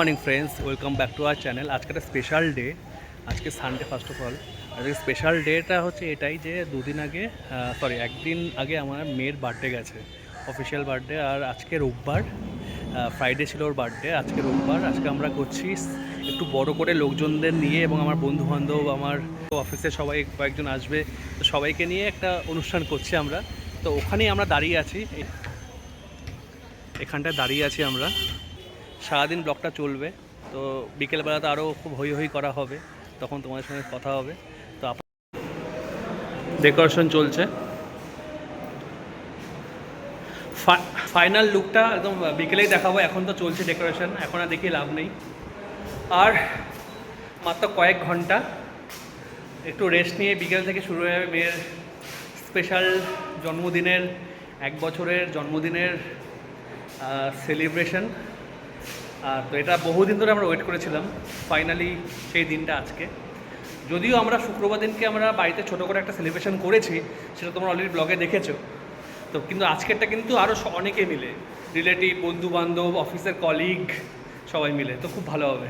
Morning friends, welcome back to our channel. আজকে একটা special day, আজকে সানডে। ফার্স্ট অফ অল আজকে special data হচ্ছে এটাই যে একদিন আগে আমার মেয়ের বার্থডে গেছে, অফিসিয়াল বার্থডে। আর আজকে রোববার, ফ্রাইডে ছিল ওর বার্থডে, আজকে রোববার। আজকে আমরা করছি একটু বড় করে লোকজনদের নিয়ে, এবং আমার বন্ধুবান্ধব, আমার অফিসের সবাই কয়েকজন আসবে, তো সবাইকে নিয়ে একটা অনুষ্ঠান করছি আমরা। তো ওখানেই আমরা দাঁড়িয়ে আছি, এখানটায় দাঁড়িয়ে আছি আমরা। সারাদিন ব্লগটা চলবে, তো বিকেলবেলাতে আরও খুব হই হই করা হবে, তখন তোমাদের সঙ্গে কথা হবে। তো ডেকোরেশন চলছে, ফাইনাল লুকটা একদম বিকেলেই দেখাবো। এখন তো চলছে ডেকোরেশন, এখন আর দেখিয়ে লাভ নেই। আর মাত্র কয়েক ঘন্টা একটু রেস্ট নিয়ে বিকেল থেকে শুরু হয়ে যাবে মেয়ের স্পেশাল জন্মদিনের, 1 বছরের জন্মদিনের সেলিব্রেশন। তো এটা বহুদিন ধরে আমরা ওয়েট করেছিলাম, ফাইনালি সেই দিনটা আজকে। যদিও আমরা শুক্রবার দিনকে আমরা বাড়িতে ছোটো করে একটা সেলিব্রেশন করেছি, সেটা তোমরা অলরেডি ব্লগে দেখেছো। তো কিন্তু আজকেরটা কিন্তু আরও অনেকে মিলে, রিলেটিভ, বন্ধুবান্ধব, অফিসের কলিগ, সবাই মিলে, তো খুব ভালো হবে।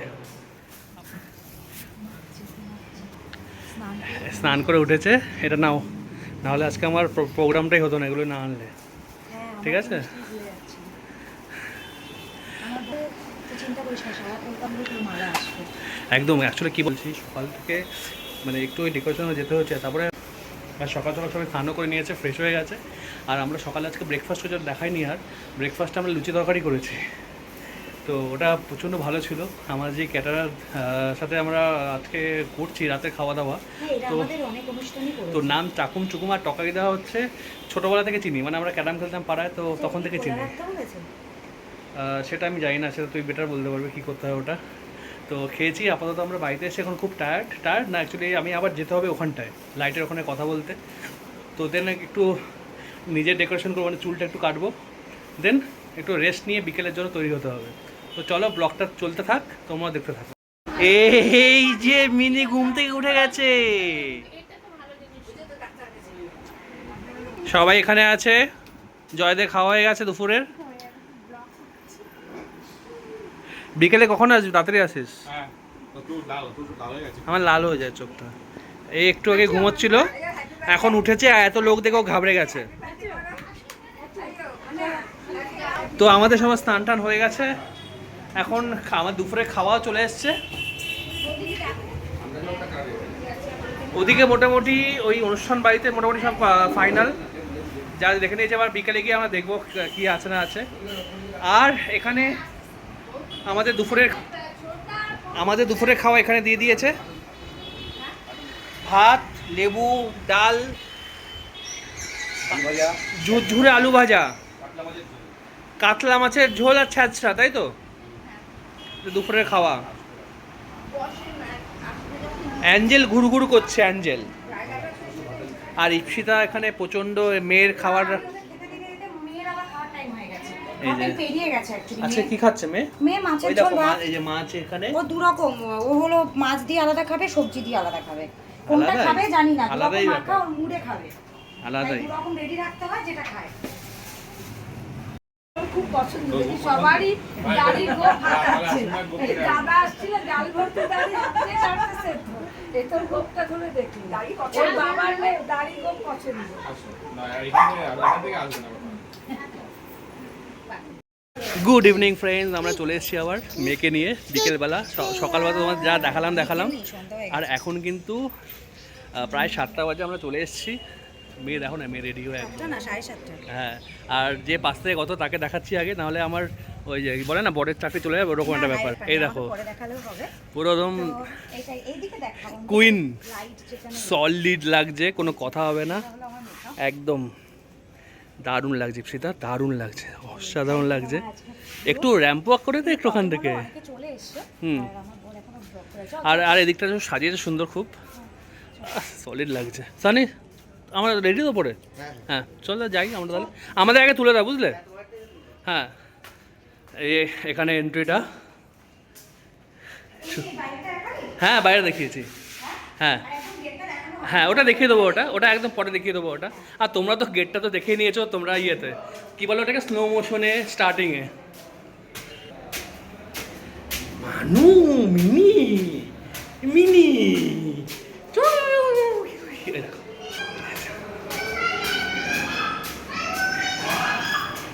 স্নান করে উঠেছে, এটা নাও, নাহলে আজকে আমার প্রোগ্রামটাই হতো না এগুলো না আনলে। ঠিক আছে, একদম। অ্যাকচুয়ালি কী বলছি, সকাল থেকে মানে একটু ওই ডেকোরেশনে যেতে হচ্ছে, তারপরে সকাল সকাল সবাই স্নানও করে নিয়েছে, ফ্রেশ হয়ে গেছে। আর আমরা সকালে আজকে ব্রেকফাস্ট করে দেখাইনি, আর ব্রেকফাস্টে আমরা লুচি তরকারি করেছি, তো ওটা প্রচণ্ড ভালো ছিল। আমার যে ক্যাটারার সাথে আমরা আজকে করছি রাতে খাওয়া দাওয়া, তো নাম চাকুম চুকুম আর টকাই দেওয়া হচ্ছে। ছোটোবেলা থেকে চিনি, মানে আমরা ক্যারাম খেলতাম পাড়ায়, তো তখন থেকে চিনি। সেটা আমি জানি না, সেটা তুই বেটার বলতে পারবে কী করতে হবে ওটা। তো খেয়েছি, আপাতত আমরা বাড়িতে এসে এখন খুব টায়ার্ড না, অ্যাকচুয়ালি আমি আবার যেতে হবে ওখানটায়, লাইটের ওখানে কথা বলতে। তো দেন একটু নিজের ডেকোরেশন করবো, মানে চুলটা একটু কাটবো, দেন একটু রেস্ট নিয়ে বিকেলের জন্য তৈরি হতে হবে। তো চলো, ব্লগটা চলতে থাক, তোমরা দেখতে থাকো। এই যে মিনি ঘুম থেকে উঠে গেছে, সবাই এখানে আছে। জয়দের খাওয়া হয়ে গেছে দুপুরের। বিকেলে কখন আসবি, তাড়াতাড়ি আসিস। আমার লাল হয়ে যায় চোখটা। এই একটু আগে ঘুমোচ্ছিল, এখন উঠেছে, এত লোক দেখেও ঘাবড়ে গেছে। তো আমাদের সবার স্নান টান হয়ে গেছে, এখন আমার দুপুরে খাওয়া চলে এসছে। ওদিকে মোটামুটি ওই অনুষ্ঠান বাড়িতে মোটামুটি সব ফাইনাল, যা দেখে নিয়েছে। আবার বিকেলে গিয়ে আমরা দেখবো কি আছে না আছে। আর এখানে আমাদের দুপুরের খাওয়া এখানে দিয়ে দিয়েছে, ভাত, লেবু, ডাল, ঝুরঝুরে আলু ভাজা, কাতলা মাছের ঝোল আর ছ্যাঁচড়া, তাই তো দুপুরের খাওয়া। অ্যাঞ্জেল ঘুরঘুর করছে, অ্যাঞ্জেল। আর ইপসিতা এখানে প্রচন্ড মেয়ের খাবার। আচ্ছা, কি খাচ্ছে মেয়ে? মাছের ঝোল ভাত। এই যে মাছ এখানে, ও দু রকম, ও হলো মাছ দিয়ে আলাদা খাবে, সবজি দিয়ে আলাদা খাবে। কোনটা খাবে জানি না, আলাদাই মাখা আর মুড়ে খাবে, আলাদাই। দু রকম রেডি রাখতে হয়, যেটা খায়। খুব পছন্দ, সবারই ডালি গোপ ভাত আছে। দাদা আসছিল, ডাল ভর্তি দাঁড়ি হাতে কাটতেছে, এতর গোপটা ধরে দেখি। ওর বাবার দাড়ি গোপ পছন্দ। না, এইখানে আলাদা থেকে আসবে না। গুড ইভিনিং ফ্রেন্ডস, আমরা চলে এসেছি আবার মেয়েকে নিয়ে বিকেলবেলা। সকালবেলা তোমার যা দেখালাম, আর এখন কিন্তু প্রায় 7টা বাজে আমরা চলে এসেছি। মেয়ে দেখো না, মেয়ে রেডি হয়ে একদম। হ্যাঁ, আর যে পাশ থেকে গত তাকে দেখাচ্ছি আগে, নাহলে আমার ওই যে বলে না বরের চাকরি চলে যাবে, ওরকম একটা ব্যাপার। এই দেখো, পুরো একদম কুইন, সলিড লাগছে, কোনো কথা হবে না, একদম দারুণ লাগছে সীতা, দারুণ লাগছে, অসাধারণ লাগছে। একটু র্যাম্প ওয়াক করে দে একটু ওখান থেকে। আর এদিকটা সাজিয়েছে সুন্দর, খুব সলিড লাগছে। সানি, আমরা রেডি তো পরে? হ্যাঁ, চলো যাই আমরা তাহলে। আমাদের আগে তুলে দাও, বুঝলে? হ্যাঁ, এখানে এন্ট্রিটা, হ্যাঁ বাইরে দেখিয়েছি। হ্যাঁ হ্যাঁ, ওটা দেখিয়ে দেবো, ওটা একদম পরে দেখিয়ে দেবো ওটা। আর তোমরা তো গেটটা তো দেখে নিয়েছো তোমরা, ইয়েতে কী বলো ওটাকে, স্লো মোশনে স্টার্টিংয়ে। মানু মিনি মিনি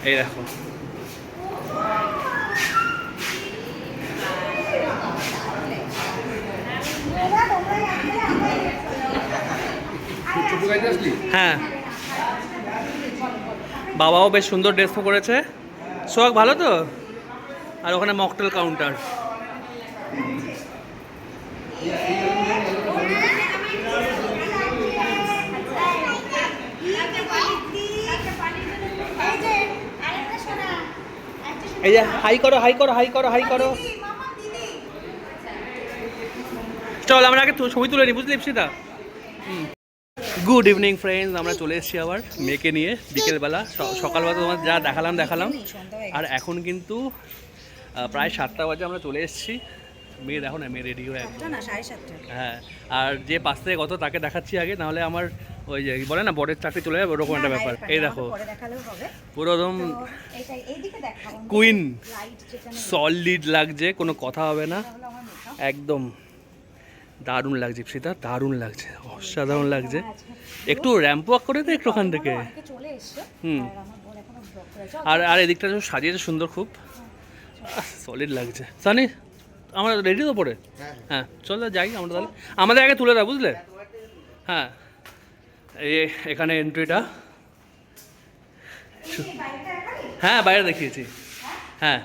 এই দেখো হ্যাঁ বাবাও বেশ সুন্দর ড্রেস করেছে। সোহাগ ভালো তো? আর ওখানে মকটেল কাউন্টার। এই যে হাই করো হাই করো হাই করো হাই করো। চল আমরা আগে ছবি তুলে নিই, বুঝলি ইপসিতা? গুড ইভিনিং ফ্রেন্ডস, আমরা চলে এসেছি আবার মেয়েকে নিয়ে বিকেলবেলা। সকালবেলা তোমার যা দেখালাম আর এখন কিন্তু প্রায় 7টা বাজে আমরা চলে এসেছি। মেয়ে দেখো না, মেয়ে রেডি হয়ে একদম। হ্যাঁ, আর যে পাশ থেকে গত তাকে দেখাচ্ছি আগে, নাহলে আমার ওই যে বলে না বরের চাকরি চলে যাবে, ওরকম একটা ব্যাপার। এই দেখো পুরো একদম কুইন, সলিড লাগছে, কোনো কথা হবে না, একদম দারুণ লাগছে ইপসিতা, দারুণ লাগছে, অসাধারণ লাগছে। একটু র্যাম্প ওয়াক করে দে একটু ওখান থেকে। আর আর এদিকটা সাজিয়েছে সুন্দর, খুব সলিড লাগছে। সানি আমরা রেডি তো পরে? হ্যাঁ চল যাই আমরা তাহলে, আমাদের আগে তুলে দাও, বুঝলে? হ্যাঁ এখানে এন্ট্রিটা, হ্যাঁ বাইরে দেখিয়েছি। হ্যাঁ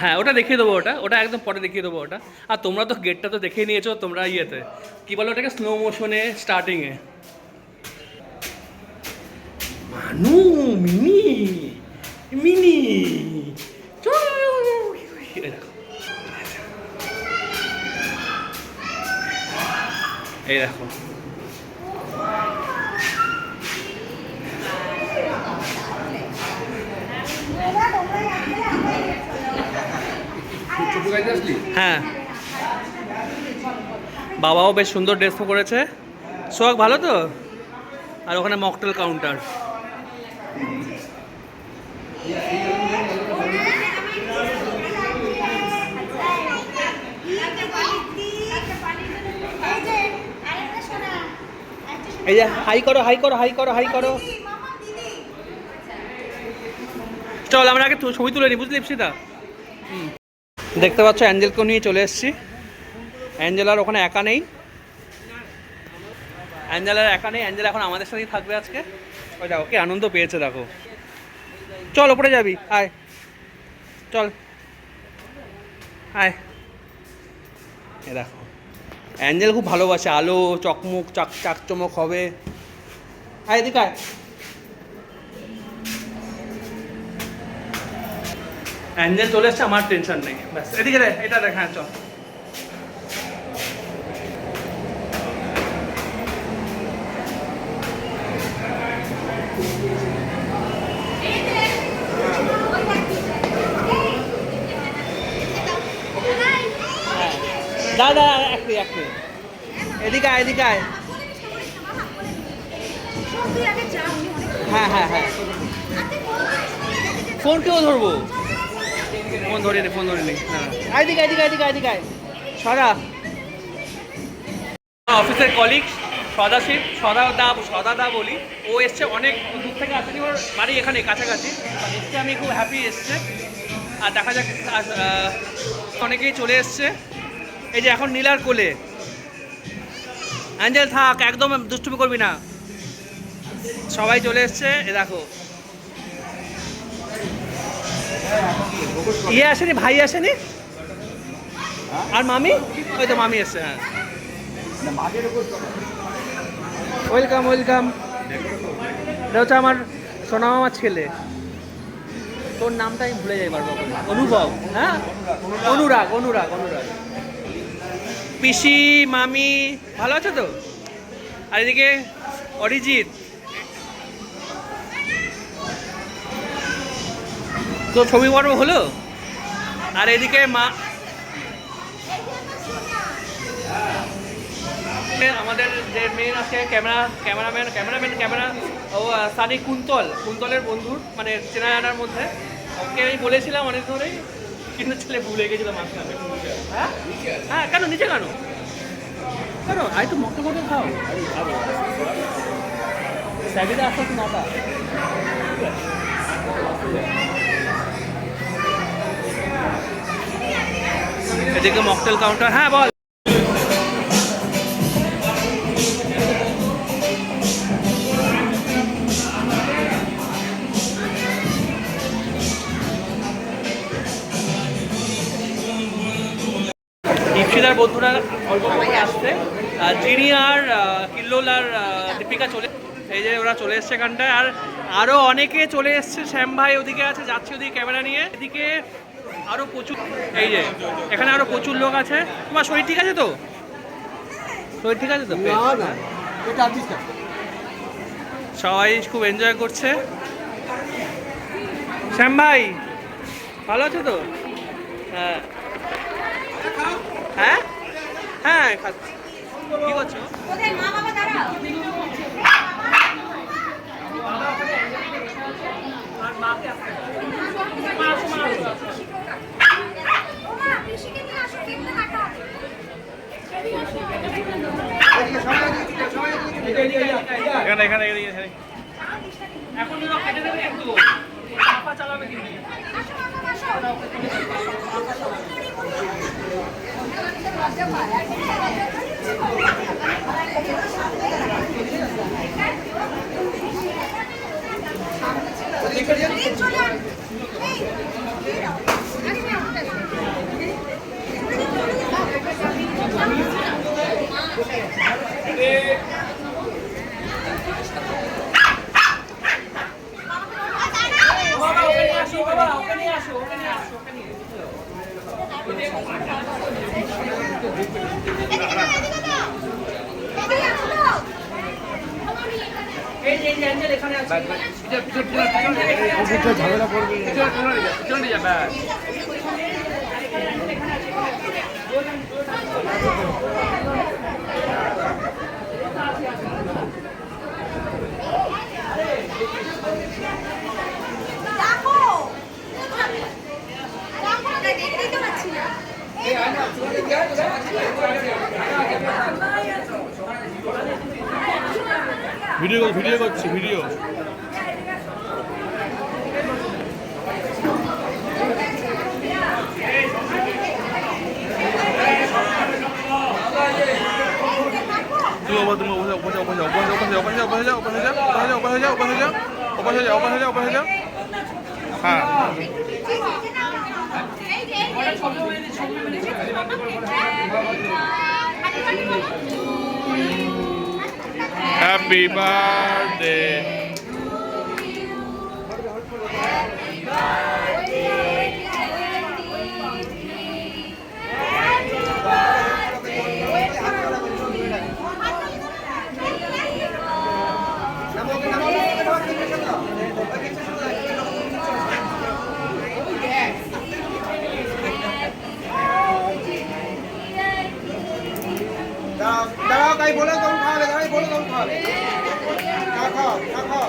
হ্যাঁ ওটা দেখিয়ে দেবো, ওটা একদম পরে দেখিয়ে দেবো ওটা। আর তোমরা তো গেটটা তো দেখিয়ে নিয়েছো তোমরা ইয়েতে, কী বলো ওটাকে, স্লো মোশনে স্টার্টিংয়ে। মানু মিনি মিনি এই দেখো হ্যাঁ বাবাও বেশ সুন্দর ড্রেস করেছে। সোহাগ ভালো তো? আর ওখানে মকটেল কাউন্টার। এই যে হাই করো হাই করো হাই করো হাই করো। চল আমরা আগে ছবি তুলে নিই, বুঝলি ইপসিতা? দেখতে পাচ্ছ অ্যাঞ্জেলকেও নিয়ে চলে এসেছি। অ্যাঞ্জেলার ওখানে একা নেই, অ্যাঞ্জেলার একা নেই, অ্যাঞ্জেলা এখন আমাদের সাথেই থাকবে আজকে। ওই দেখো কি আনন্দ পেয়েছে দেখো। চল ওপরে যাবি, আয় চল আয়। এ দেখো অ্যাঞ্জেল খুব ভালোবাসে আলো, চকমক চাকচমক হবে। আয় এদিকে আয়। অ্যাঞ্জেল চলে এসছে, আমার টেনশন নেই, ব্যাস এদিকে রে, এটা দেখ। হ্যাঁ চল। দাদা এক মিনিট এদিকে আয়, এদিকে আয়। হ্যাঁ হ্যাঁ হ্যাঁ ফোন কেউ ধরবো, ফোন ধরে নে, ফোন ধরে নে। হ্যাঁ এদিকে এদিকে এদিকে এদিকে আয়। সদা অফিসের কলিগ সদাশিব, সদা বলি, ও এসছে অনেক দূর থেকে আসেনি, ওর বাড়ি এখানে কাছাকাছি এসছে। আমি খুব হ্যাপি এসছে, আর দেখা যাক অনেকেই চলে এসছে। এই যে এখন নীলার কোলে। অ্যাঞ্জেল থাক, একদম দুষ্টুমি করবি না। সবাই চলে এসছে, এ দেখো। ইয়ে আসেনি, ভাই আসেনি, আর মামি, ওই তো মামি এসছে। হ্যাঁ ওয়েলকাম ওয়েলকাম। এটা হচ্ছে আমার সোনা মামার ছেলে, তোর নামটা আমি ভুলে যাই বারবার। অনুভব, হ্যাঁ অনুরাগ অনুরাগ অনুরাগ। পিসি মামি ভালো আছে তো? আর এদিকে অরিজিৎ, তো ছবি পর্ব হলো। আর এদিকে মা, আমাদের যে মেন আছে ক্যামেরা ও সানি কুন্তলের বন্ধুর, মানে চেনা জানার মধ্যে। ওকে আমি বলেছিলাম অনেক ধরেই কিন্তু ছেলে ভুলে গেছিলাম মাঝখানে। হ্যাঁ হ্যাঁ, কেন নিচে কেন কেন আই তো মতো মতো খাও স্যাবিদা আসতে তো নটা। এদিকে মকটেল কাউন্টার। হ্যাঁ বল। ইপসিদার বন্ধুরা অল্প করে আসছে, জিনি আর কিল্লোল আর দীপিকা চলে, এই যে ওরা চলে এসছে এখানটায়। আর আরও অনেকে চলে এসছে, শ্যাম ভাই ওদিকে আছে, যাচ্ছে ওদিকে ক্যামেরা নিয়ে। এদিকে আরও প্রচুর, এই যে এখানে আরও প্রচুর লোক আছে। তোমার শরীর ঠিক আছে তো? শরীর ঠিক আছে তো? সবাই খুব এনজয় করছে। শ্যাম ভাই ভালো আছে তো? হ্যাঁ হ্যাঁ হ্যাঁ, খাচ্ছি। কি করছো? এখানে এখানে এখানে এখন কেটে দেবে একটু, চালাবে কিন্তু। ঝামেলা করবে। ভিডিও করছি ভিডিও। Happy birthday. দাঁড়াও তাই বলে তখন খাওয়াবে, দাঁড়াই বলে তখন খাওয়াবে। খাও খাও খাও খাও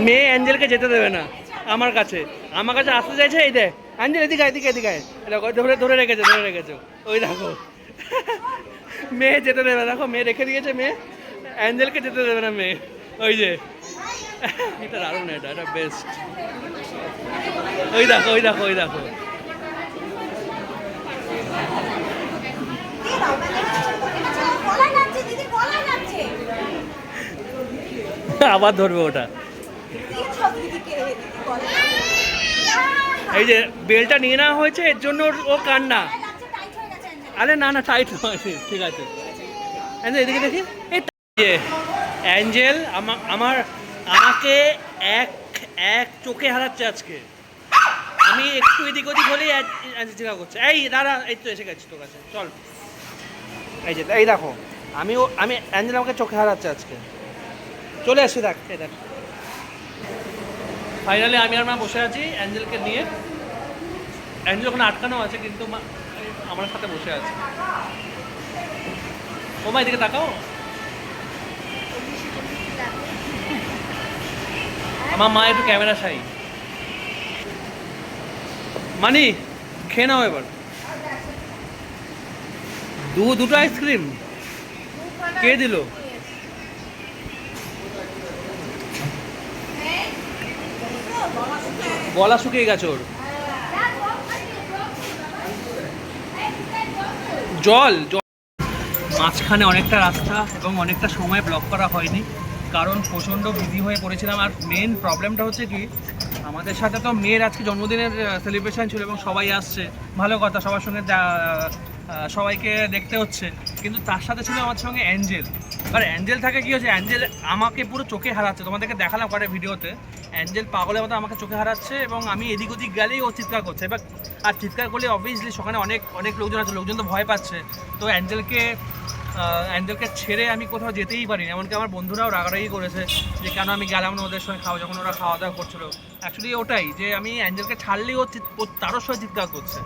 মেয়ে অ্যাঞ্জেলকে যেতে দেবে না আমার কাছে আসতে চাইছে। এই দেখ অ্যাঞ্জেল, এদিকে এদিকে এদিকে দেখো, ধরে ধরে রেখেছো ওই দেখো। মেয়ে যেতে দেবে, দেখো মেয়ে রেখে দিয়েছে, মেয়ে অ্যাঞ্জেলকে যেতে দেবে না মেয়ে। ওই যে এটা দারুণ, এটা বেস্ট। ওই দেখো ওই দেখো ওই দেখো। গলা লাগছে দিদি, গলা লাগছে। আবার ধরবে ওটা। এই যে বেলটা নিয়ে নেওয়া হয়েছে এর জন্য ও কান্না। আরে না না টাইট নয়, ঠিক আছে। এদিকে দেখি এই যে অ্যাঞ্জেল আমাকে এক চোখে হারাচ্ছে আজকে। আমি একটু এদিক ওদিক হলেই চিন্তা করছে। এই দাদা এই তো এসে গেছি তোর কাছে, চল। এই যে এই দেখো আমি অ্যাঞ্জেল আমাকে চোখে হারাচ্ছে আজকে। চলে আসি, দেখ এই দেখ। ফাইনালি আমি আর মা বসে আছি অ্যাঞ্জেলকে নিয়ে। অ্যাঞ্জেল ওখানে আটকানো আছে কিন্তু আমার সাথে বসে আছে। ও মা এদিকে তাকাও। আমার মা একটু ক্যামেরা শাই। মানি খেয়ে নাও এবার। দুটো আইসক্রিম কে দিল? গলা শুকিয়ে গেছে ওর। জল মাঝখানে অনেকটা রাস্তা এবং অনেকটা সময় ব্লক করা হয়নি, কারণ প্রচণ্ড বিজি হয়ে পড়েছিলাম। আর মেন প্রবলেমটা হচ্ছে কি, আমাদের সাথে তো মেয়ের আজকে জন্মদিনের সেলিব্রেশন ছিল এবং সবাই আসছে, ভালো কথা, সবার সঙ্গে সবাইকে দেখতে হচ্ছে। কিন্তু তার সাথে ছিল আমার সঙ্গে অ্যাঞ্জেল। আর অ্যাঞ্জেল থাকে কি হচ্ছে, অ্যাঞ্জেল আমাকে পুরো চোখে হারাচ্ছে। তোমাদেরকে দেখালাম পরে ভিডিওতে, অ্যাঞ্জেল পাগলের মতো আমাকে চোখে হারাচ্ছে এবং আমি এদিক ওদিক গেলেই ও চিৎকার করছে। এবার আর চিৎকার করলে অবভিয়াসলি সেখানে অনেক লোকজন আছে, লোকজন তো ভয় পাচ্ছে। তো অ্যাঞ্জেলকে ছেড়ে আমি কোথাও যেতেই পারিনি। এমনকি আমার বন্ধুরাও রাগারাগি করেছে যে কেন আমি গেলাম না ওদের সঙ্গে খাওয়া, যখন ওরা খাওয়া দাওয়া করছিলো। অ্যাকচুয়ালি ওটাই যে আমি অ্যাঞ্জেলকে ছাড়লেই ও তারও সঙ্গে চিৎকার করছে।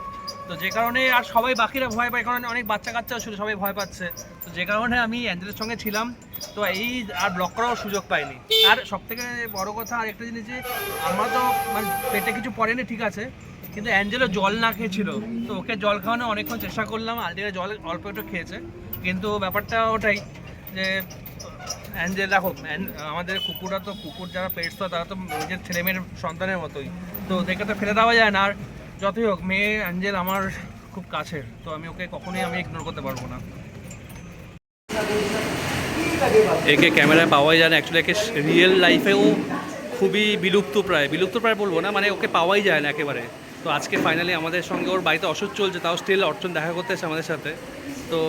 তো যে কারণে আর সবাই বাকিরা ভয় পায়, কারণ অনেক বাচ্চা কাচ্চাও ছিল, সবাই ভয় পাচ্ছে। তো যে কারণে আমি অ্যাঞ্জেলের সঙ্গে ছিলাম। তো এই আর ব্লক করারও সুযোগ পাইনি। আর সবথেকে বড় কথা আর একটা জিনিস, যে আমরা তো মানে পেটে কিছু পড়েনি ঠিক আছে, কিন্তু অ্যাঞ্জেলও জল না খেয়েছিল। তো ওকে জল খাওয়ানো অনেকক্ষণ চেষ্টা করলাম, আলটিমেটলি জল অল্প একটু খেয়েছে। কিন্তু ব্যাপারটা ওটাই যে অ্যাঞ্জেল দেখো, আমাদের কুকুর যারা পেটস তো তারা তো নিজের ছেলেমেয়ের সন্তানের মতোই, তো ওদেরকে তো ফেলে দেওয়া যায় না। আর যতই হোক মেয়ে অ্যাঞ্জেল আমার খুব কাছের, তো আমি ওকে কখনোই ইগনোর করতে পারবো না। একে ক্যামেরায় পাওয়াই যায় না, অ্যাকচুয়ালি একে রিয়েল লাইফেও খুবই বিলুপ্ত প্রায় বলবো না, মানে ওকে পাওয়াই যায় না একেবারে। তো আজকে ফাইনালি আমাদের সঙ্গে ওর বাড়িতে অসুখ চলছে, তাও স্টিল অর্চন দেখা করতে এসে আমাদের সাথে। তো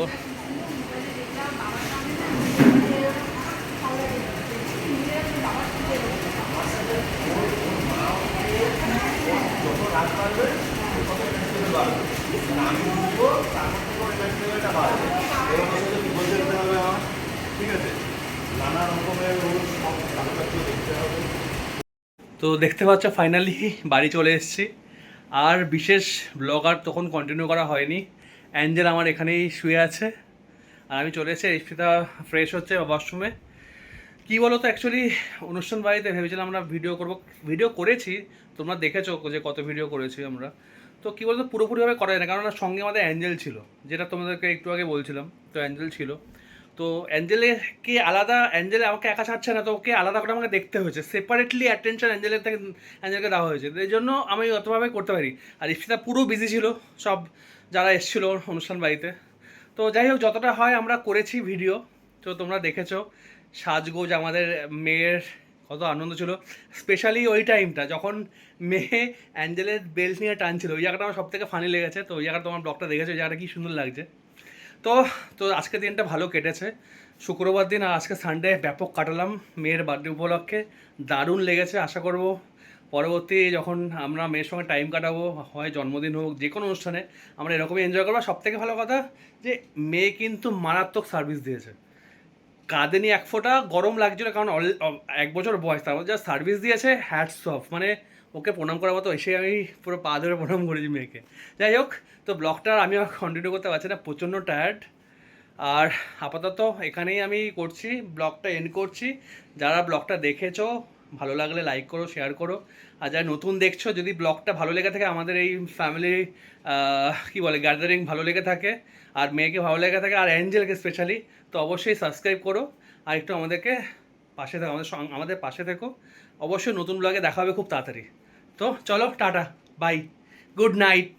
তো দেখতে পাচ্ছ ফাইনালি বাড়ি চলে এসেছি। আর বিশেষ ব্লগ আর তখন কন্টিনিউ করা হয়নি। অ্যাঞ্জেল আমার এখানেই শুয়ে আছে আর আমি চলে এসেছি। রিস্পিতা ফ্রেশ হচ্ছে ওয়াশরুমে। কী বলো তো, অ্যাকচুয়ালি অনুষ্ঠান বাড়িতে ভেবেছিলাম আমরা ভিডিও করেছি, তোমরা দেখেছো যে কত ভিডিও করেছি আমরা। তো কী বলতো, পুরোপুরিভাবে করা যায় না, কারণ সঙ্গে আমাদের অ্যাঞ্জেল ছিল, যেটা তোমাদেরকে একটু আগে বলছিলাম। তো অ্যাঞ্জেল ছিল, তো অ্যাঞ্জেলকে আলাদা, অ্যাঞ্জেল আমাকে একা ছাড়ছে না, তো ওকে আলাদা করে আমাকে দেখতে হয়েছে, সেপারেটলি অ্যাটেনশন অ্যাঞ্জেলকে দেওয়া হয়েছে। এই জন্য আমি অতভাবে করতে পারি। আর ইফতিতা পুরো বিজি ছিল, সব যারা এসেছিলো অনুষ্ঠান বাড়িতে। তো যাই হোক, যতটা হয় আমরা করেছি ভিডিও, তো তোমরা দেখেছো। সাজগোজ আমাদের মেয়ের কত আনন্দ ছিল, স্পেশালি ওই টাইমটা যখন মেয়ে অ্যাঞ্জেলের বেল্ট নিয়ে টানছিল, ওই জায়গাটা আমার সব থেকে ফানি লেগেছে। তো ওই জায়গাটা তোমার ব্লগটা দেখেছো, ওই জায়গাটা কি সুন্দর লাগছে। তো আজকের দিনটা ভালো কেটেছে, শুক্রবার দিন। আর আজকে সানডে ব্যাপক কাটালাম মেয়ের বার্থডে উপলক্ষে, দারুণ লেগেছে। আশা করব পরবর্তী যখন আমরা মেয়ের সঙ্গে টাইম কাটাবো, হয় জন্মদিন হোক, যে কোনো অনুষ্ঠানে আমরা এরকমই এনজয় করবো। সবথেকে ভালো কথা যে মেয়ে কিন্তু মারাত্মক সার্ভিস দিয়েছে, কাঁদেনি এক ফোঁটা, গরম লাগছিলো কারণ 1 বছর বয়স, তারপর যা সার্ভিস দিয়েছে, হ্যাটস অফ। মানে ওকে প্রণাম করার মতো, এসে আমি পুরো পা ধরে প্রণাম করেছি মেয়েকে। যাই হোক, তো ব্লগটা আমি আর কন্টিনিউ করতে পারছি না, প্রচণ্ড টায়ার্ড। আর আপাতত এখানেই আমি করছি, ব্লগটা এন্ড করছি। যারা ব্লগটা দেখেছো, ভালো লাগলে লাইক করো, শেয়ার করো। আর যারা নতুন দেখছো, যদি ব্লগটা ভালো লেগে থাকে, আমাদের এই ফ্যামিলি কী বলে গ্যাদারিং ভালো লেগে থাকে, আর মেয়েকে ভালো লেগে থাকে, আর অ্যাঞ্জেলকে স্পেশালি, তো অবশ্যই সাবস্ক্রাইব করো। আর একটু আমাদেরকে পাশে থাকো, আমাদের পাশে থেকো। অবশ্যই নতুন ব্লগে দেখা হবে খুব তাড়াতাড়ি। তো চলো, টাটা, বাই, গুড নাইট।